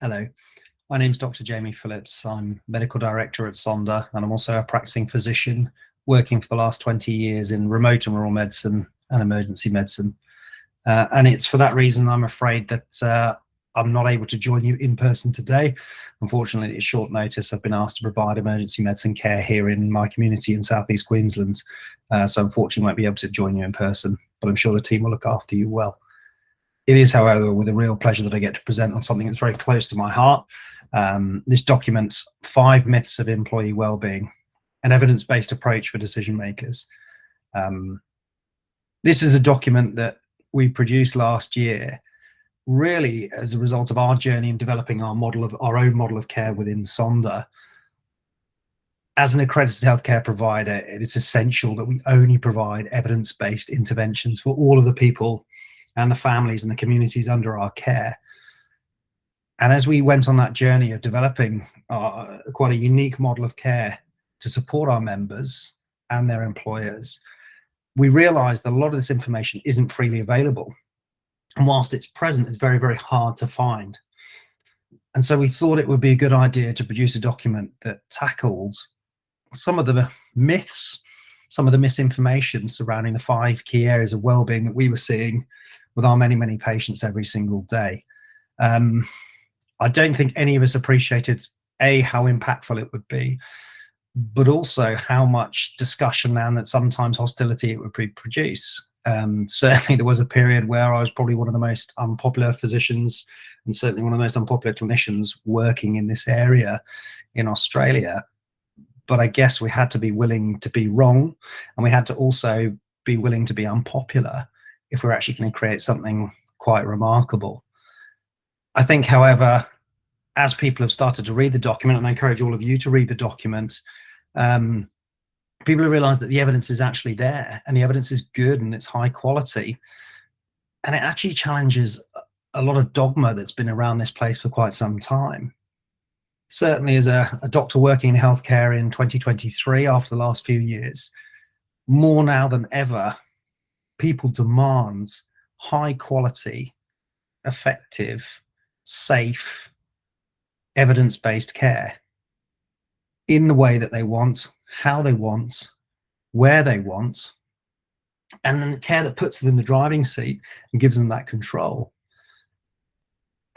Hello, my name's Dr. Jamie Phillips. I'm medical director at Sonder, and I'm also a practicing physician working for the last 20 years in remote and rural medicine and emergency medicine. And it's for that reason I'm afraid that I'm not able to join you in person today. Unfortunately, at short notice, I've been asked to provide emergency medicine care here in my community in southeast Queensland. So unfortunately, I won't be able to join you in person, but I'm sure the team will look after you well. It is, however, with a real pleasure that I get to present on something that's very close to my heart. This documents 5 myths of employee wellbeing, an evidence-based approach for decision makers. This is a document that we produced last year, really as a result of our journey in developing our own model of care within Sonder. As an accredited healthcare provider, it is essential that we only provide evidence-based interventions for all of the people and the families and the communities under our care. And as we went on that journey of developing quite a unique model of care to support our members and their employers, we realized that a lot of this information isn't freely available. And whilst it's present, it's very, very hard to find. And so we thought it would be a good idea to produce a document that tackled some of the myths, some of the misinformation surrounding the 5 key areas of wellbeing that we were seeing with our many, many patients every single day. I don't think any of us appreciated, A, how impactful it would be, but also how much discussion and that sometimes hostility it would produce. Certainly there was a period where I was probably one of the most unpopular physicians and certainly one of the most unpopular clinicians working in this area in Australia. But I guess we had to be willing to be wrong, and we had to also be willing to be unpopular if we're actually going to create something quite remarkable. I think, however, as people have started to read the document, and I encourage all of you to read the document, people have realized that the evidence is actually there, and the evidence is good and it's high quality. And it actually challenges a lot of dogma that's been around this place for quite some time. Certainly as a doctor working in healthcare in 2023, after the last few years, more now than ever, people demand high quality, effective, safe, evidence-based care in the way that they want, how they want, where they want, and then care that puts them in the driving seat and gives them that control.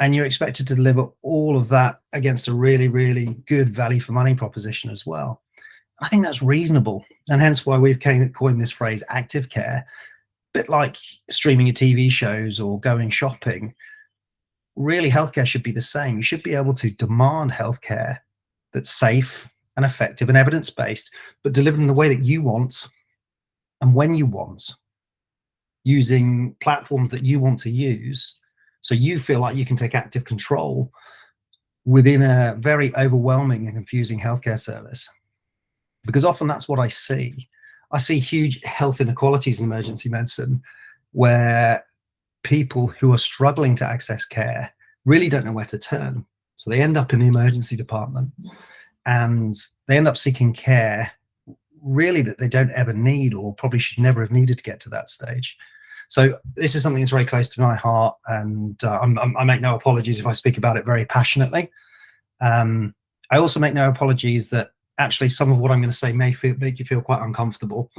And you're expected to deliver all of that against a really, really good value for money proposition as well. I think that's reasonable, and hence why we've coined this phrase active care. Bit like streaming your TV shows or going shopping, really healthcare should be the same. You should be able to demand healthcare that's safe and effective and evidence-based, but delivered in the way that you want and when you want, using platforms that you want to use, so you feel like you can take active control within a very overwhelming and confusing healthcare service. Because often that's what I see. I see huge health inequalities in emergency medicine where people who are struggling to access care really don't know where to turn. So they end up in the emergency department and they end up seeking care really that they don't ever need, or probably should never have needed to get to that stage. So this is something that's very close to my heart, and I make no apologies if I speak about it very passionately. I also make no apologies that actually some of what I'm going to say may make you feel quite uncomfortable.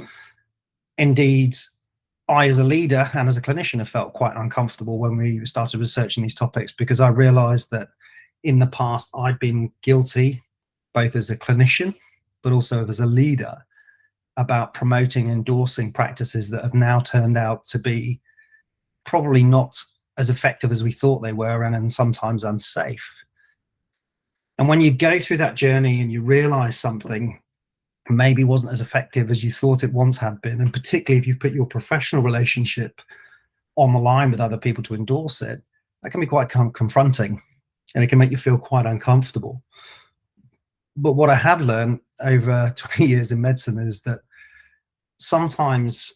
Indeed, I as a leader and as a clinician have felt quite uncomfortable when we started researching these topics, because I realized that in the past I'd been guilty, both as a clinician but also as a leader, about promoting, endorsing practices that have now turned out to be probably not as effective as we thought they were, and sometimes unsafe. And when you go through that journey and you realize something maybe wasn't as effective as you thought it once had been, and particularly if you put your professional relationship on the line with other people to endorse it, that can be quite confronting, and it can make you feel quite uncomfortable. But what I have learned over 20 years in medicine is that sometimes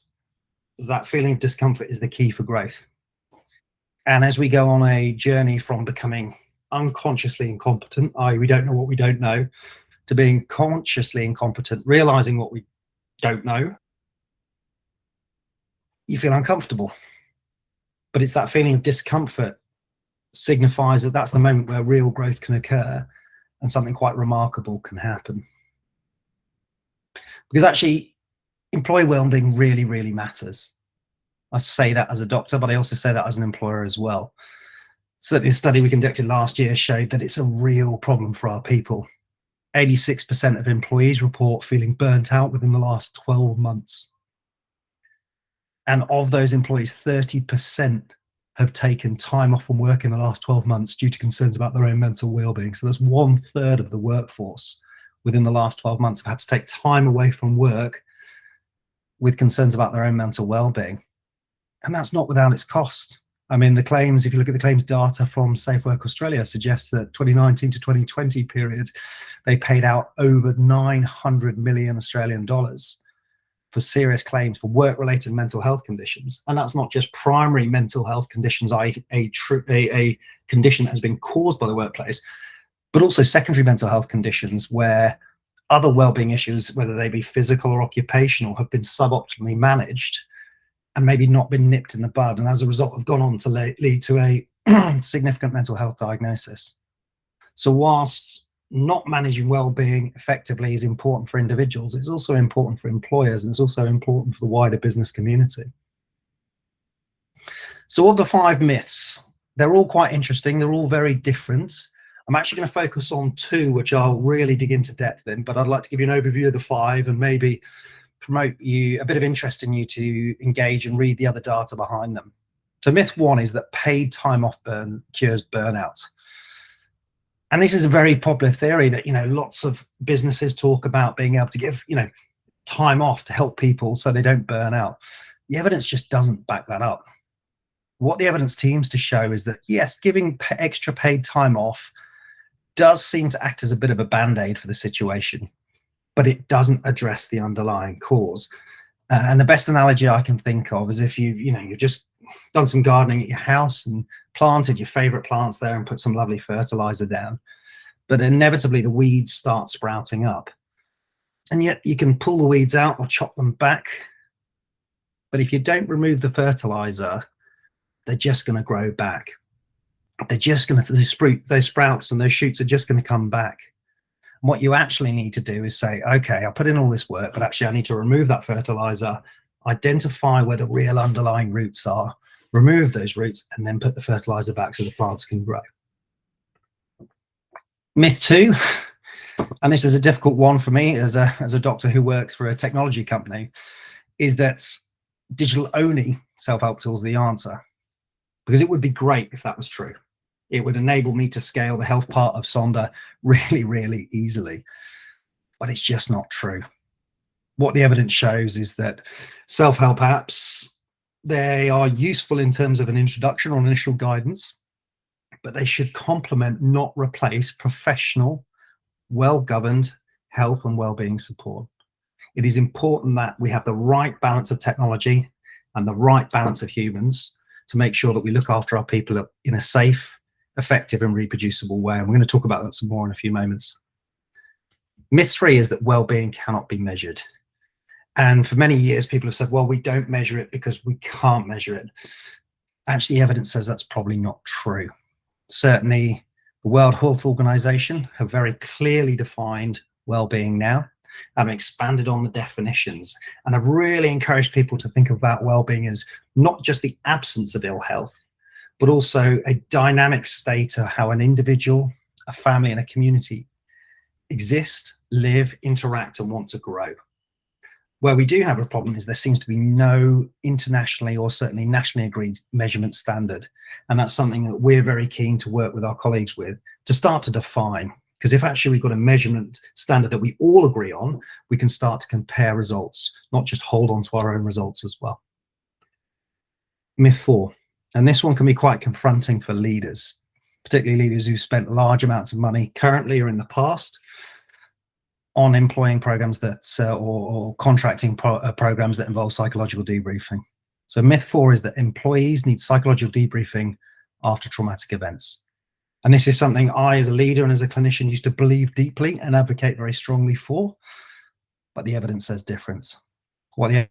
that feeling of discomfort is the key for growth. And as we go on a journey from becoming unconsciously incompetent, i.e. we don't know what we don't know, to being consciously incompetent, realizing what we don't know, you feel uncomfortable. But it's that feeling of discomfort signifies that that's the moment where real growth can occur and something quite remarkable can happen. Because actually, employee well-being really, really matters. I say that as a doctor, but I also say that as an employer as well. So the study we conducted last year showed that it's a real problem for our people. 86% of employees report feeling burnt out within the last 12 months. And of those employees, 30% have taken time off from work in the last 12 months due to concerns about their own mental well-being. So that's 1/3 of the workforce within the last 12 months have had to take time away from work with concerns about their own mental well-being. And that's not without its cost. I mean, the claims, if you look at the claims data from Safe Work Australia, suggests that 2019 to 2020 period, they paid out over 900 million Australian dollars for serious claims for work-related mental health conditions. And that's not just primary mental health conditions, a condition that has been caused by the workplace, but also secondary mental health conditions where other well-being issues, whether they be physical or occupational, have been suboptimally managed and maybe not been nipped in the bud, and as a result have gone on to lead to a significant mental health diagnosis. So whilst not managing well-being effectively is important for individuals, it's also important for employers, and it's also important for the wider business community. So of the 5 myths, they're all quite interesting, they're all very different. I'm actually going to focus on 2 which I'll really dig into depth in, but I'd like to give you an overview of the 5 and maybe promote you a bit of interest in you to engage and read the other data behind them. So myth 1 is that paid time off cures burnout. And this is a very popular theory that, lots of businesses talk about being able to give, time off to help people so they don't burn out. The evidence just doesn't back that up. What the evidence seems to show is that, yes, giving extra paid time off does seem to act as a bit of a band-aid for the situation, but it doesn't address the underlying cause. And the best analogy I can think of is if you've just done some gardening at your house and planted your favorite plants there and put some lovely fertilizer down, but inevitably the weeds start sprouting up. And yet you can pull the weeds out or chop them back. But if you don't remove the fertilizer, they're just going to grow back. They're just going to, those sprouts and those shoots are just going to come back. And what you actually need to do is say, okay, I put in all this work, but actually I need to remove that fertilizer, identify where the real underlying roots are, remove those roots, and then put the fertilizer back so the plants can grow. Myth 2, and this is a difficult one for me as a doctor who works for a technology company, is that digital only self-help tools are the answer. Because it would be great if that was true. It would enable me to scale the health part of Sonder really, really easily. But it's just not true. What the evidence shows is that self-help apps, they are useful in terms of an introduction or initial guidance, but they should complement, not replace, professional, well-governed health and well-being support. It is important that we have the right balance of technology and the right balance of humans to make sure that we look after our people in a safe, effective and reproducible way. And we're going to talk about that some more in a few moments. Myth 3 is that well-being cannot be measured. And for many years, people have said, well, we don't measure it because we can't measure it. Actually, evidence says that's probably not true. Certainly, the World Health Organization have very clearly defined well-being now and expanded on the definitions. And I've really encouraged people to think about well-being as not just the absence of ill health, but also a dynamic state of how an individual, a family, and a community exist, live, interact, and want to grow. Where we do have a problem is there seems to be no internationally or certainly nationally agreed measurement standard. And that's something that we're very keen to work with our colleagues with to start to define. Because if actually we've got a measurement standard that we all agree on, we can start to compare results, not just hold on to our own results as well. Myth 4, and this one can be quite confronting for leaders, particularly leaders who've spent large amounts of money currently or in the past on employing programs that or contracting programs that involve psychological debriefing. So myth 4 is that employees need psychological debriefing after traumatic events. And this is something I, as a leader and as a clinician, used to believe deeply and advocate very strongly for, but the evidence says different. What the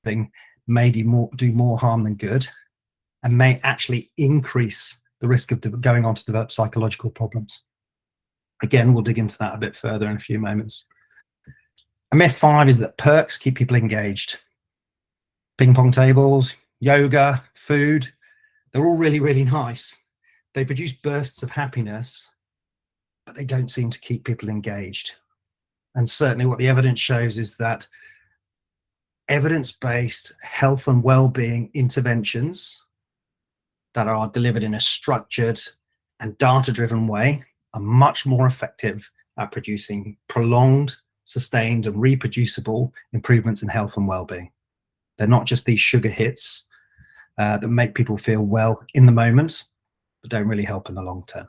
thing may do more harm than good, and may actually increase the risk of going on to develop psychological problems. Again, we'll dig into that a bit further in a few moments. And myth 5 is that perks keep people engaged. Ping pong tables, yoga, food, they're all really, really nice. They produce bursts of happiness, but they don't seem to keep people engaged. And certainly what the evidence shows is that evidence-based health and well-being interventions that are delivered in a structured and data-driven way are much more effective at producing prolonged, sustained, and reproducible improvements in health and well-being. They're not just these sugar hits that make people feel well in the moment, but don't really help in the long term.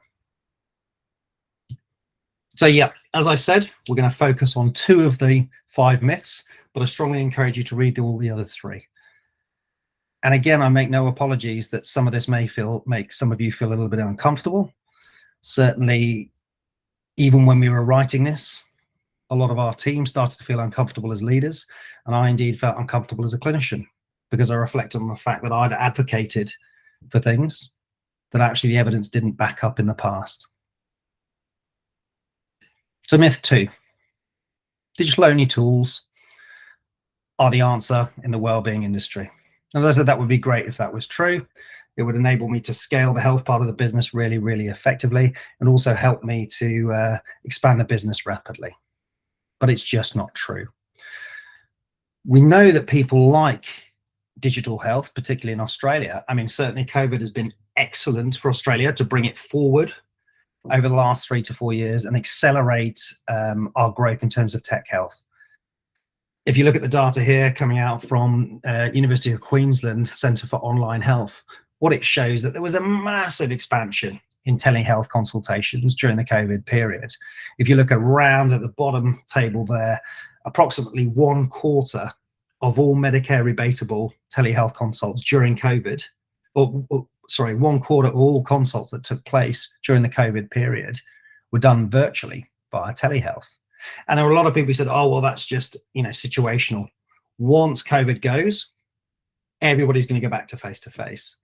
So yeah, as I said, we're going to focus on 2 of the 5 myths, but I strongly encourage you to read all the other 3. And again, I make no apologies that some of this may make some of you feel a little bit uncomfortable. Certainly, even when we were writing this, a lot of our team started to feel uncomfortable as leaders, and I indeed felt uncomfortable as a clinician, because I reflected on the fact that I'd advocated for things that actually the evidence didn't back up in the past. So myth 2, digital only tools are the answer in the wellbeing industry. As I said, that would be great if that was true. It would enable me to scale the health part of the business really, really effectively, and also help me to expand the business rapidly. But it's just not true. We know that people like digital health, particularly in Australia. I mean, certainly COVID has been excellent for Australia to bring it forward over the last 3 to 4 years and accelerate our growth in terms of tech health. If you look at the data here coming out from University of Queensland Centre for Online Health, what it shows that there was a massive expansion in telehealth consultations during the COVID period. If you look around at the bottom table there, approximately 1/4 of all Medicare rebatable telehealth consults during COVID, or sorry, 1/4 of all consults that took place during the COVID period were done virtually via telehealth. And there were a lot of people who said, oh, well, that's just, situational. Once COVID goes, everybody's going to go back to face-to-face.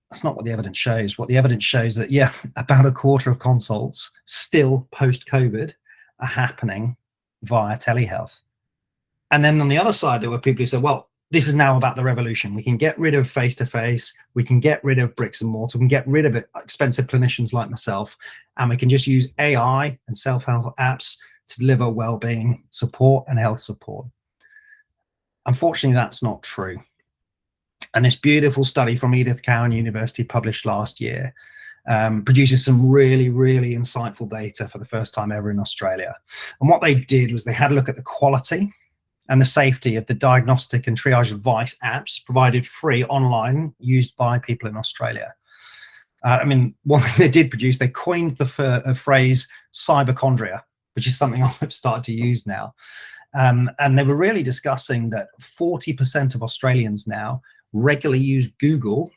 That's not what the evidence shows. What the evidence shows that, yeah, about 1/4 of consults still post-COVID are happening via telehealth. And then on the other side, there were people who said, well, this is now about the revolution. We can get rid of face-to-face. We can get rid of bricks and mortar. We can get rid of expensive clinicians like myself, and we can just use AI and self-help apps to deliver well-being support and health support. Unfortunately, that's not true. And this beautiful study from Edith Cowan University published last year produces some really, really insightful data for the first time ever in Australia. And what they did was they had a look at the quality and the safety of the diagnostic and triage advice apps provided free online used by people in Australia. I mean, one thing they did produce, they coined the phrase cyberchondria, which is something I've started to use now. And they were really discussing that 40% of Australians now regularly use Google,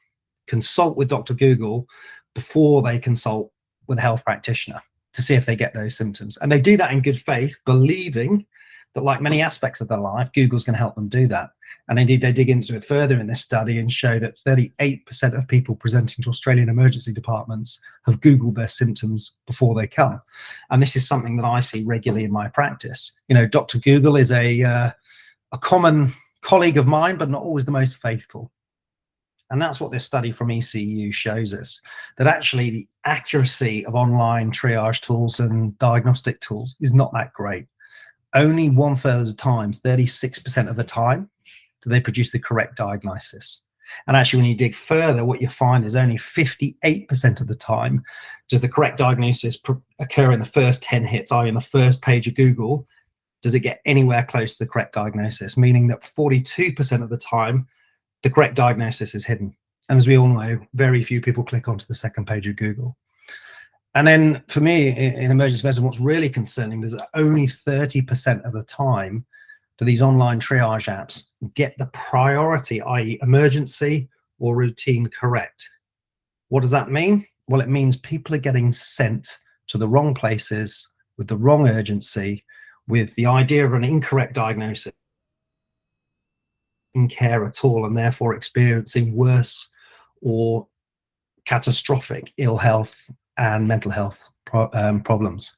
consult with Dr. Google before they consult with a health practitioner to see if they get those symptoms. And they do that in good faith, believing that, like many aspects of their life, Google's going to help them do that. And indeed, they dig into it further in this study and show that 38% of people presenting to Australian emergency departments have Googled their symptoms before they come. And this is something that I see regularly in my practice. Dr. Google is a common colleague of mine, but not always the most faithful. And that's what this study from ECU shows us, that actually the accuracy of online triage tools and diagnostic tools is not that great. Only 1/3 of the time, 36% of the time, do they produce the correct diagnosis. And actually, when you dig further, what you find is only 58% of the time does the correct diagnosis occur in the first 10 hits, i.e. in the first page of Google, does it get anywhere close to the correct diagnosis, meaning that 42% of the time, the correct diagnosis is hidden. And as we all know, very few people click onto the second page of Google. And then for me, in emergency medicine, what's really concerning is that only 30% of the time do these online triage apps get the priority, i.e. emergency or routine, correct. What does that mean? Well, it means people are getting sent to the wrong places with the wrong urgency, with the idea of an incorrect diagnosis in care at all, and therefore experiencing worse or catastrophic ill health and mental health problems.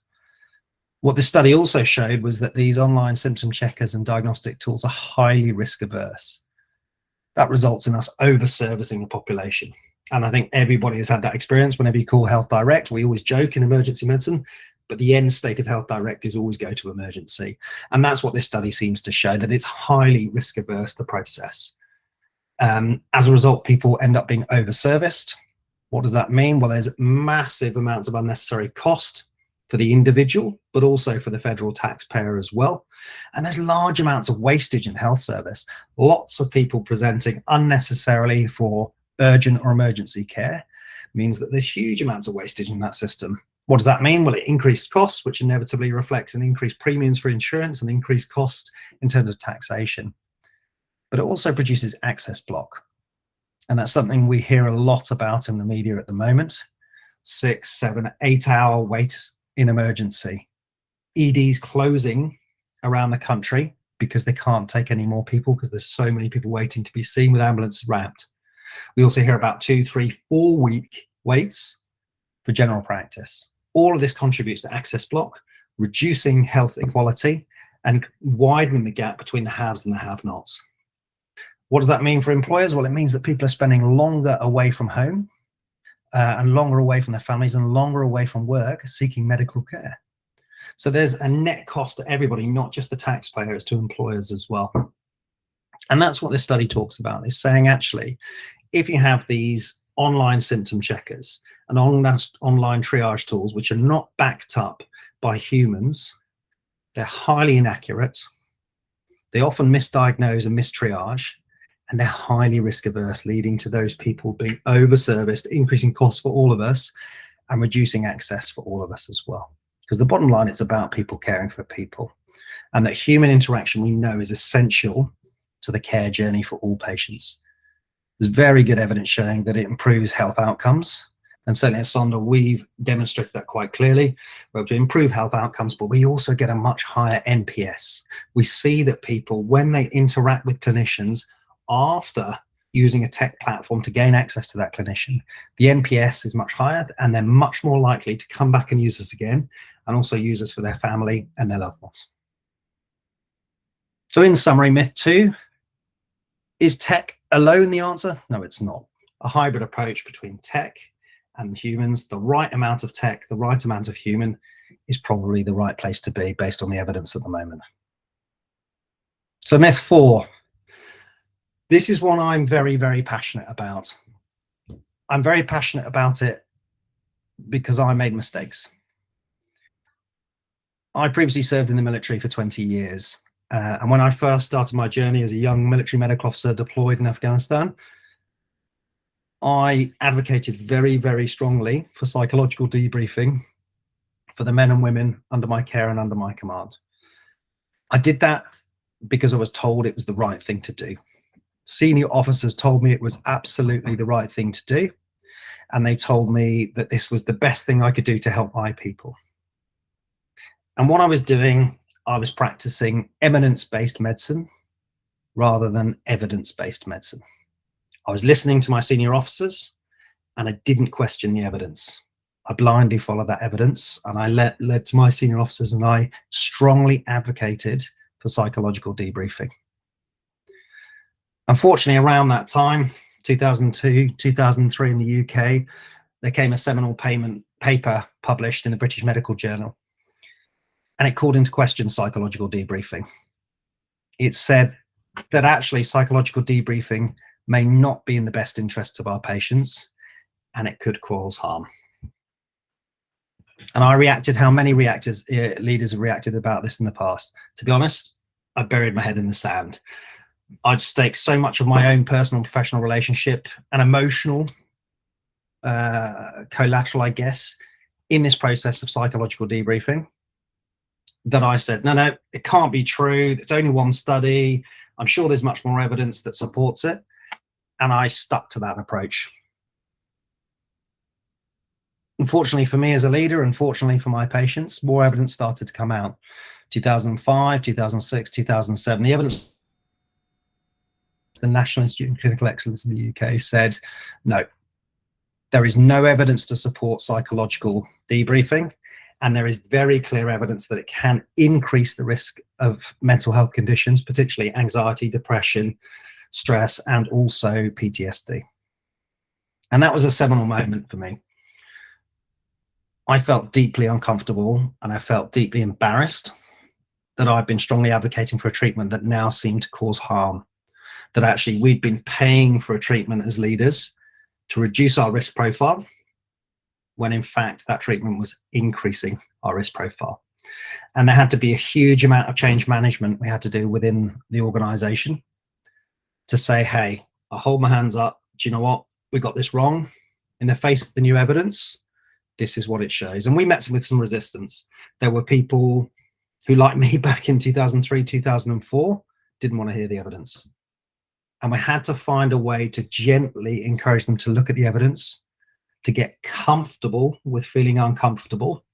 What this study also showed was that these online symptom checkers and diagnostic tools are highly risk averse. That results in us over-servicing the population. And I think everybody has had that experience. Whenever you call Health Direct, we always joke in emergency medicine, but the end state of Health Direct is always go to emergency. And that's what this study seems to show, that it's highly risk averse, the process. As a result, people end up being over-serviced. What does that mean? Well, there's massive amounts of unnecessary cost for the individual, but also for the federal taxpayer as well. And there's large amounts of wastage in health service. Lots of people presenting unnecessarily for urgent or emergency care means that there's huge amounts of wastage in that system. What does that mean? Well, it increased costs, which inevitably reflects an increased premiums for insurance and increased cost in terms of taxation. But it also produces access block. And that's something we hear a lot about in the media at the moment. 6, 7, 8 hour waits in emergency. EDs closing around the country because they can't take any more people because there's so many people waiting to be seen with ambulances wrapped. We also hear about 2, 3, 4 week waits for general practice. All of this contributes to access block, reducing health equality and widening the gap between the haves and the have-nots. What does that mean for employers? Well, it means that people are spending longer away from home and longer away from their families and longer away from work seeking medical care. So there's a net cost to everybody, not just the taxpayers, to employers as well. And that's what this study talks about, is saying actually, if you have these online symptom checkers and online triage tools, which are not backed up by humans, they're highly inaccurate, they often misdiagnose and mistriage, and they're highly risk averse, leading to those people being over-serviced, increasing costs for all of us and reducing access for all of us as well. Because the bottom line, it's about people caring for people, and that human interaction, we know, is essential to the care journey for all patients. There's very good evidence showing that it improves health outcomes. And certainly at Sonder, we've demonstrated that quite clearly. We're able to improve health outcomes, but we also get a much higher NPS. We see that people, when they interact with clinicians after using a tech platform to gain access to that clinician, the NPS is much higher, and they're much more likely to come back and use us again, and also use us for their family and their loved ones. So in summary, myth 2, is tech alone the answer? No, it's not. A hybrid approach between tech and humans, the right amount of tech, the right amount of human, is probably the right place to be based on the evidence at the moment. So myth 4. This is one I'm very, very passionate about. I'm very passionate about it because I made mistakes. I previously served in the military for 20 years. And when I first started my journey as a young military medical officer deployed in Afghanistan, I advocated very, very strongly for psychological debriefing for the men and women under my care and under my command. I did that because I was told it was the right thing to do. Senior officers told me it was absolutely the right thing to do. And they told me that this was the best thing I could do to help my people. And what I was doing, I was practicing eminence-based medicine rather than evidence-based medicine. I was listening to my senior officers and I didn't question the evidence. I blindly followed that evidence, and I led to my senior officers, and I strongly advocated for psychological debriefing. Unfortunately, around that time, 2002, 2003 in the UK, there came a seminal paper published in the British Medical Journal, and it called into question psychological debriefing. It said that actually psychological debriefing may not be in the best interests of our patients, and it could cause harm. And I reacted how many leaders have reacted about this in the past. To be honest, I buried my head in the sand. I'd staked so much of my own personal and professional relationship and emotional collateral, I guess, in this process of psychological debriefing, that I said, no, it can't be true. It's only one study. I'm sure there's much more evidence that supports it. And I stuck to that approach. Unfortunately for me as a leader, unfortunately for my patients, more evidence started to come out. 2005, 2006, 2007, the evidence, the National Institute of Clinical Excellence in the UK said, no, There is no evidence to support psychological debriefing, and there is very clear evidence that it can increase the risk of mental health conditions, particularly anxiety, depression, stress, and also PTSD. And that was a seminal moment for me. I felt deeply uncomfortable and I felt deeply embarrassed that I'd been strongly advocating for a treatment that now seemed to cause harm, that actually we'd been paying for a treatment as leaders to reduce our risk profile, when in fact that treatment was increasing our risk profile. And there had to be a huge amount of change management we had to do within the organization to say, hey, I hold my hands up. Do you know what? We got this wrong. In the face of the new evidence, this is what it shows. And we met with some resistance. There were people who, like me back in 2003, 2004, didn't want to hear the evidence. And we had to find a way to gently encourage them to look at the evidence, to get comfortable with feeling uncomfortable,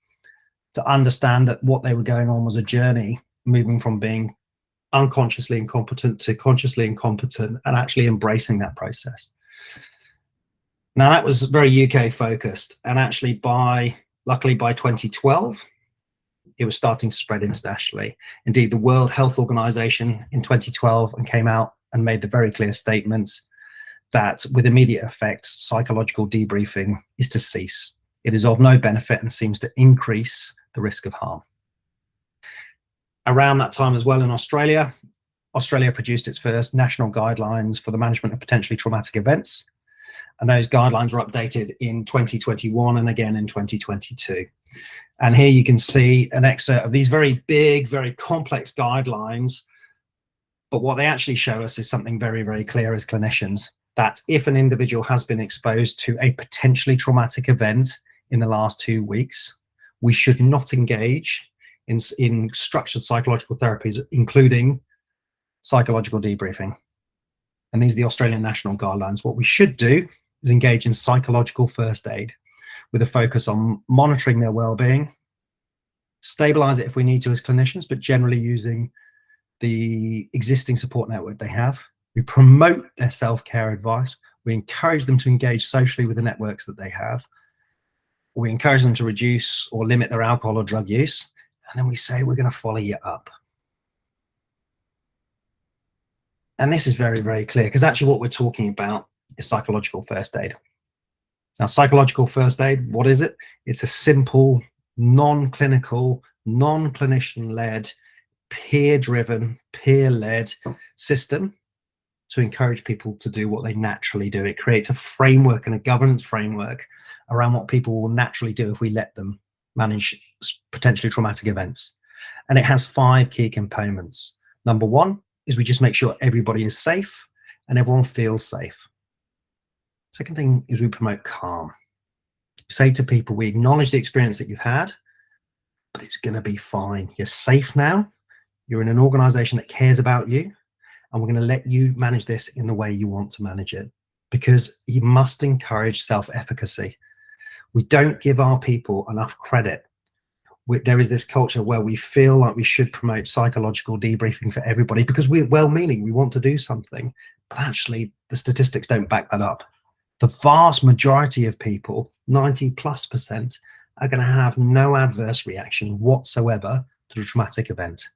to understand that what they were going on was a journey moving from being unconsciously incompetent to consciously incompetent, and actually embracing that process. Now, that was very UK focused, and actually luckily by 2012, it was starting to spread internationally. Indeed, the World Health Organization in 2012 and came out and made the very clear statement that with immediate effect, psychological debriefing is to cease. It is of no benefit and seems to increase the risk of harm. Around that time as well in Australia produced its first national guidelines for the management of potentially traumatic events. And those guidelines were updated in 2021 and again in 2022. And here you can see an excerpt of these very big, very complex guidelines. But what they actually show us is something very, very clear as clinicians, that if an individual has been exposed to a potentially traumatic event in the last 2 weeks, we should not engage in structured psychological therapies, including psychological debriefing. And these are the Australian national guidelines. What we should do is engage in psychological first aid with a focus on monitoring their well-being, stabilize it if we need to as clinicians, but generally using the existing support network they have. We promote their self-care advice. We encourage them to engage socially with the networks that they have. We encourage them to reduce or limit their alcohol or drug use. And then we say, we're going to follow you up. And this is very, very clear, because actually what we're talking about is psychological first aid. Now, psychological first aid, what is it? It's a simple, non-clinical, non-clinician-led, peer-driven, peer-led system to encourage people to do what they naturally do. It creates a framework and a governance framework around what people will naturally do if we let them manage potentially traumatic events. And it has 5 key components. Number 1 is we just make sure everybody is safe and everyone feels safe. Second thing is we promote calm. We say to people, we acknowledge the experience that you've had, but it's going to be fine. You're safe now. You're in an organization that cares about you, and we're going to let you manage this in the way you want to manage it, because you must encourage self-efficacy. We don't give our people enough credit. There is this culture where we feel like we should promote psychological debriefing for everybody because we're well-meaning, we want to do something, but actually the statistics don't back that up. The vast majority of people, 90+%, are going to have no adverse reaction whatsoever to a traumatic event.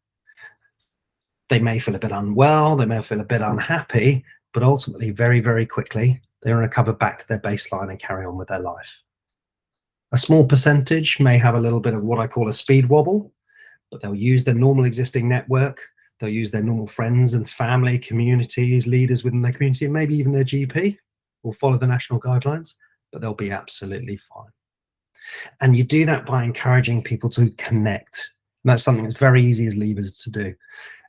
They may feel a bit unwell, they may feel a bit unhappy, but ultimately, very, very quickly, they'll recover back to their baseline and carry on with their life. A small percentage may have a little bit of what I call a speed wobble, but they'll use their normal existing network, they'll use their normal friends and family, communities, leaders within their community, and maybe even their GP will follow the national guidelines, but they'll be absolutely fine. And you do that by encouraging people to connect. And that's something that's very easy as leaders to do.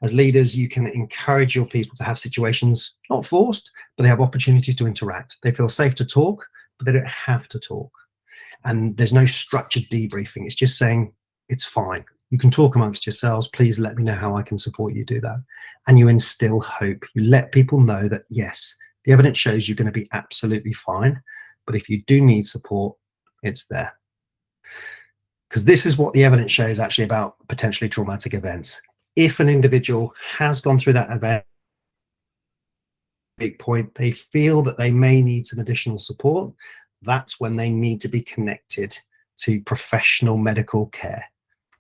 As leaders, you can encourage your people to have situations, not forced, but they have opportunities to interact. They feel safe to talk, but they don't have to talk. And there's no structured debriefing. It's just saying, it's fine. You can talk amongst yourselves. Please let me know how I can support you do that. And you instill hope. You let people know that, yes, the evidence shows you're going to be absolutely fine. But if you do need support, it's there. Because this is what the evidence shows actually about potentially traumatic events. If an individual has gone through that event, big point, they feel that they may need some additional support, that's when they need to be connected to professional medical care.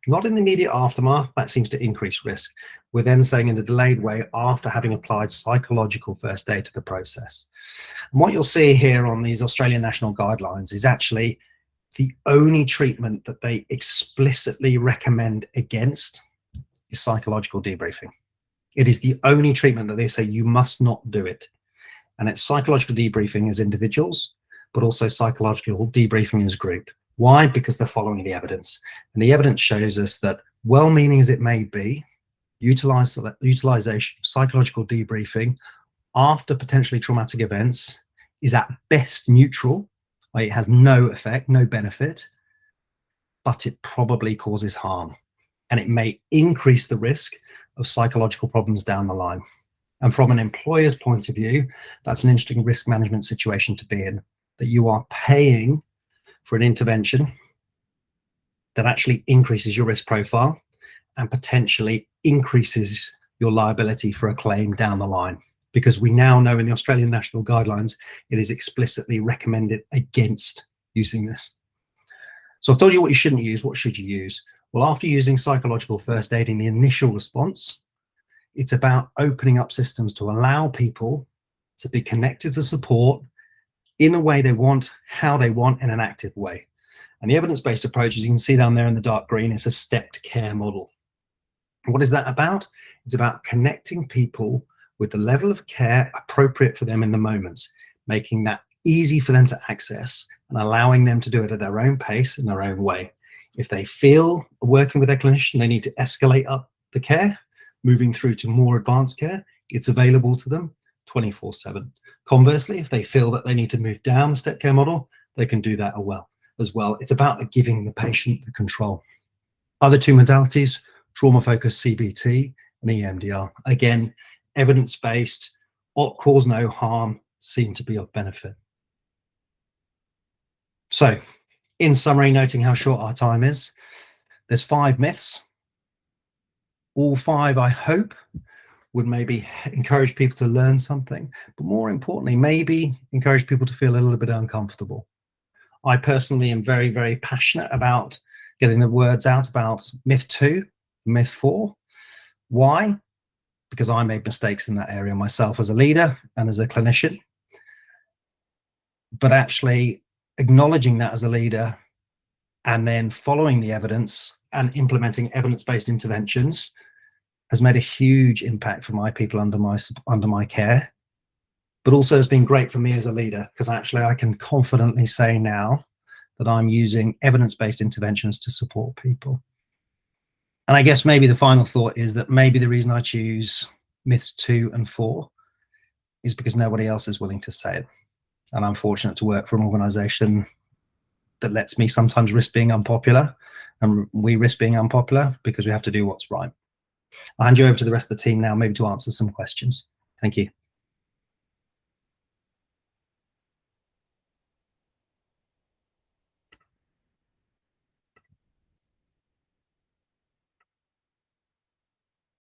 Not in the immediate aftermath, that seems to increase risk. We're then saying in a delayed way after having applied psychological first aid to the process. And what you'll see here on these Australian national guidelines is actually the only treatment that they explicitly recommend against is psychological debriefing. It is the only treatment that they say you must not do it. And it's psychological debriefing as individuals, but also psychological debriefing as group. Why? Because they're following the evidence. And the evidence shows us that, well-meaning as it may be, utilization of psychological debriefing after potentially traumatic events is at best neutral. It has no effect, no benefit, but it probably causes harm. And it may increase the risk of psychological problems down the line. And from an employer's point of view, that's an interesting risk management situation to be in, that you are paying for an intervention that actually increases your risk profile and potentially increases your liability for a claim down the line. Because we now know in the Australian national guidelines, it is explicitly recommended against using this. So I've told you what you shouldn't use. What should you use? Well, after using psychological first aid in the initial response, it's about opening up systems to allow people to be connected to support in a way they want, how they want, in an active way. And the evidence-based approach, as you can see down there in the dark green, is a stepped care model. What is that about? It's about connecting people with the level of care appropriate for them in the moment, making that easy for them to access and allowing them to do it at their own pace in their own way. If they feel working with their clinician, they need to escalate up the care, moving through to more advanced care, it's available to them 24/7. Conversely, if they feel that they need to move down the step care model, they can do that as well. It's about giving the patient the control. Other two modalities, trauma-focused CBT and EMDR. Again, evidence-based, cause no harm, seem to be of benefit. So, in summary, noting how short our time is, there's 5 myths. All 5, I hope, would maybe encourage people to learn something, but more importantly, maybe encourage people to feel a little bit uncomfortable. I personally am very, very passionate about getting the words out about myth 2, myth 4. Why? Because I made mistakes in that area myself as a leader and as a clinician. But actually acknowledging that as a leader and then following the evidence and implementing evidence-based interventions has made a huge impact for my people under my care, but also has been great for me as a leader, because actually I can confidently say now that I'm using evidence-based interventions to support people. And I guess maybe the final thought is that maybe the reason I choose myths 2 and 4 is because nobody else is willing to say it. And I'm fortunate to work for an organization that lets me sometimes risk being unpopular, and we risk being unpopular because we have to do what's right. I'll hand you over to the rest of the team now, maybe to answer some questions. Thank you.